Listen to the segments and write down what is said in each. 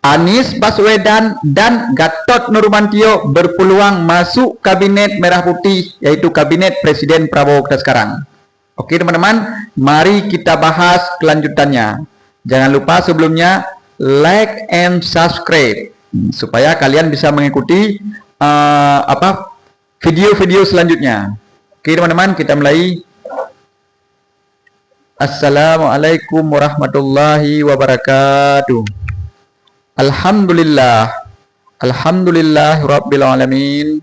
Anies Baswedan dan Gatot Nurmantio berpeluang masuk kabinet merah putih, yaitu kabinet Presiden Prabowo kita sekarang. Oke teman-teman, mari kita bahas kelanjutannya. Jangan lupa sebelumnya like and subscribe supaya kalian bisa mengikuti video-video selanjutnya. Oke teman-teman, kita mulai. Assalamualaikum warahmatullahi wabarakatuh. Alhamdulillah rabbil alamin.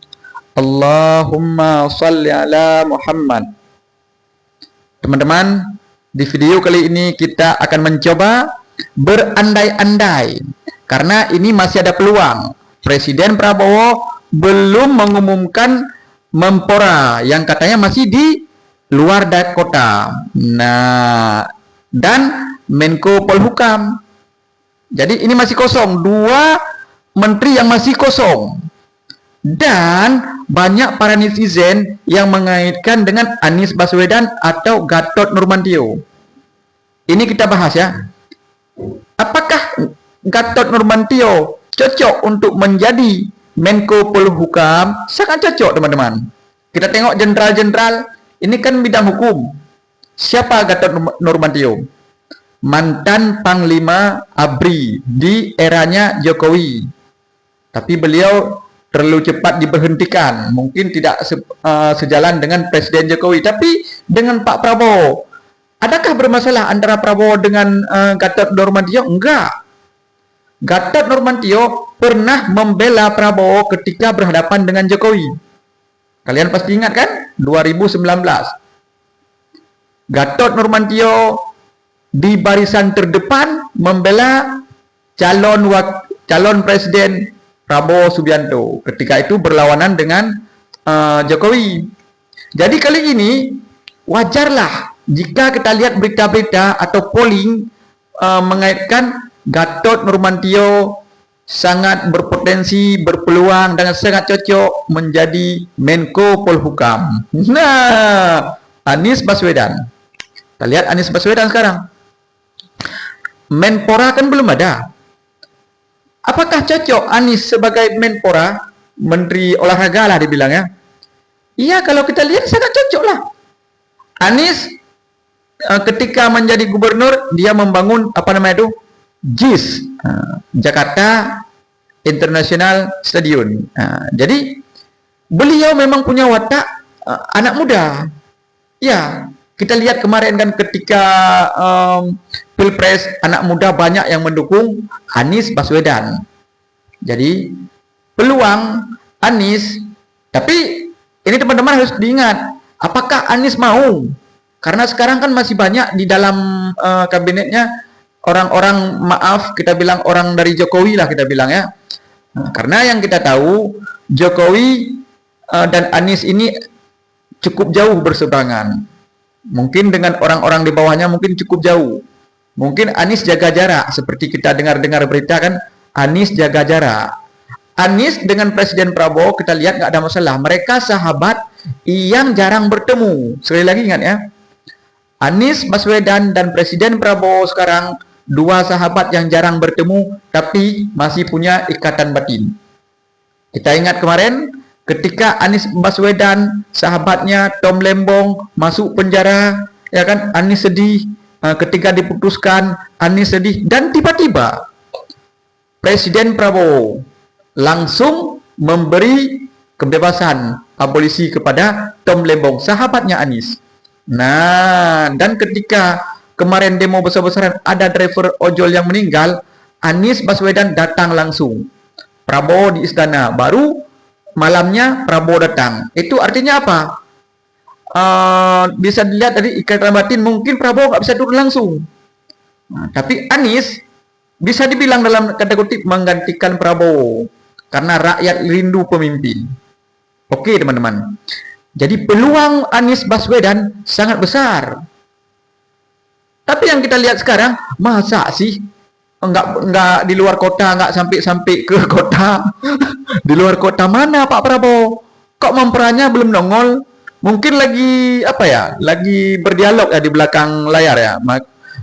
Allahumma shalli ala Muhammad. Teman-teman, di video kali ini kita akan mencoba berandai-andai karena ini masih ada peluang. Presiden Prabowo belum mengumumkan Menpora yang katanya masih di luar kota. Nah, dan Menko Polhukam. Jadi ini masih kosong, 2 menteri yang masih kosong. Dan banyak para netizen yang mengaitkan dengan Anies Baswedan atau Gatot Nurmantio. Ini kita bahas ya. Apakah Gatot Nurmantio cocok untuk menjadi Menko Polhukam? Sangat cocok teman-teman. Kita tengok jenderal-jenderal, ini kan bidang hukum. Siapa Gatot Nurmantio? Mantan Panglima ABRI di eranya Jokowi. Tapi beliau terlalu cepat diberhentikan. Mungkin tidak sejalan dengan Presiden Jokowi. Tapi dengan Pak Prabowo, adakah bermasalah antara Prabowo dengan Gatot Nurmantio? Enggak. Gatot Nurmantio pernah membela Prabowo ketika berhadapan dengan Jokowi. Kalian pasti ingat kan? 2019. Gatot Nurmantio di barisan terdepan membela calon presiden Prabowo Subianto. Ketika itu berlawanan dengan Jokowi. Jadi kali ini wajarlah jika kita lihat berita-berita atau polling mengaitkan Gatot Nurmantio sangat berpotensi, berpeluang dan sangat cocok menjadi Menko Polhukam. Nah, Anies Baswedan. Kita lihat Anies Baswedan sekarang. Menpora kan belum ada. Apakah cocok Anies sebagai Menpora? Menteri olahraga lah dibilang ya. Iya, kalau kita lihat sangat cocok lah. Anies ketika menjadi gubernur, dia membangun JIS, Jakarta International Stadium. Jadi beliau memang punya watak anak muda. Ya, kita lihat kemarin kan ketika Pilpres, anak muda banyak yang mendukung Anies Baswedan. Jadi peluang Anies, tapi ini teman-teman harus diingat, apakah Anies mau? Karena sekarang kan masih banyak di dalam kabinetnya orang-orang, maaf kita bilang orang dari Jokowi lah kita bilang ya. Karena yang kita tahu Jokowi dan Anies ini cukup jauh berseberangan. Mungkin dengan orang-orang di bawahnya mungkin cukup jauh. Mungkin Anies jaga jarak, seperti kita dengar-dengar berita kan, Anies jaga jarak. Anies dengan Presiden Prabowo kita lihat nggak ada masalah. Mereka sahabat yang jarang bertemu. Sekali lagi ingat ya, Anies Baswedan dan Presiden Prabowo sekarang 2 sahabat yang jarang bertemu, tapi masih punya ikatan batin. Kita ingat kemarin ketika Anies Baswedan sahabatnya Tom Lembong masuk penjara, ya kan, Anies sedih. Ketika diputuskan, Anies sedih, dan tiba-tiba Presiden Prabowo langsung memberi kebebasan abolisi kepada Tom Lembong, sahabatnya Anies. Nah, dan ketika kemarin demo besar-besaran ada driver ojol yang meninggal, Anies Baswedan datang langsung. Prabowo di istana, baru malamnya Prabowo datang. Itu artinya apa? Bisa dilihat dari ikatan batin, mungkin Prabowo nggak bisa turun langsung. Nah, tapi Anies bisa dibilang dalam kata kutip menggantikan Prabowo karena rakyat rindu pemimpin. Oke teman-teman. Jadi peluang Anies Baswedan sangat besar. Tapi yang kita lihat sekarang, masa sih enggak di luar kota, enggak sampai ke kota. Di luar kota mana Pak Prabowo? Kok memperannya belum nongol? Mungkin lagi lagi berdialog ya di belakang layar ya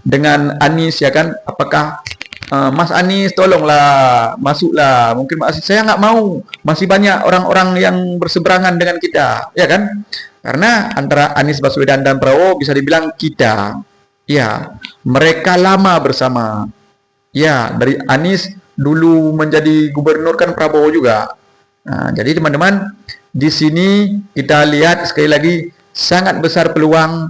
dengan Anies ya kan, apakah Mas Anies tolonglah masuklah. Mungkin saya nggak mau, masih banyak orang-orang yang berseberangan dengan kita, ya kan? Karena antara Anies Baswedan dan Prabowo bisa dibilang kita, ya, mereka lama bersama. Ya, dari Anies dulu menjadi gubernur kan Prabowo juga. Nah, jadi teman-teman, di sini kita lihat sekali lagi sangat besar peluang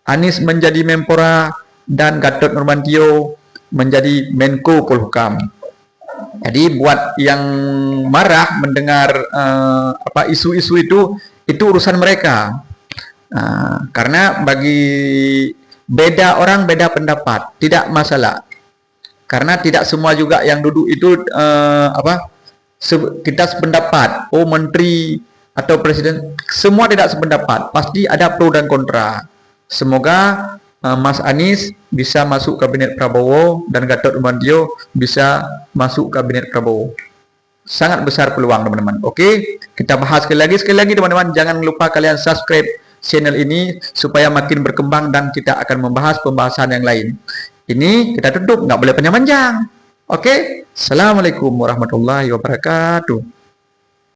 Anies menjadi Menpora dan Gatot Nurmantio menjadi Menko Polhukam. Jadi buat yang marah mendengar isu-isu itu urusan mereka. Karena bagi beda orang beda pendapat, tidak masalah. Karena tidak semua juga yang duduk itu kita sependapat. Oh, menteri atau presiden semua tidak sependapat. Pasti ada pro dan kontra. Semoga Mas Anies bisa masuk kabinet Prabowo dan Gatot Nurmantio bisa masuk kabinet Prabowo. Sangat besar peluang teman-teman. Oke, kita bahas sekali lagi teman-teman. Jangan lupa kalian subscribe channel ini supaya makin berkembang dan kita akan membahas pembahasan yang lain. Ini kita tutup, nggak boleh panjang-panjang. Oke, Assalamualaikum warahmatullahi wabarakatuh.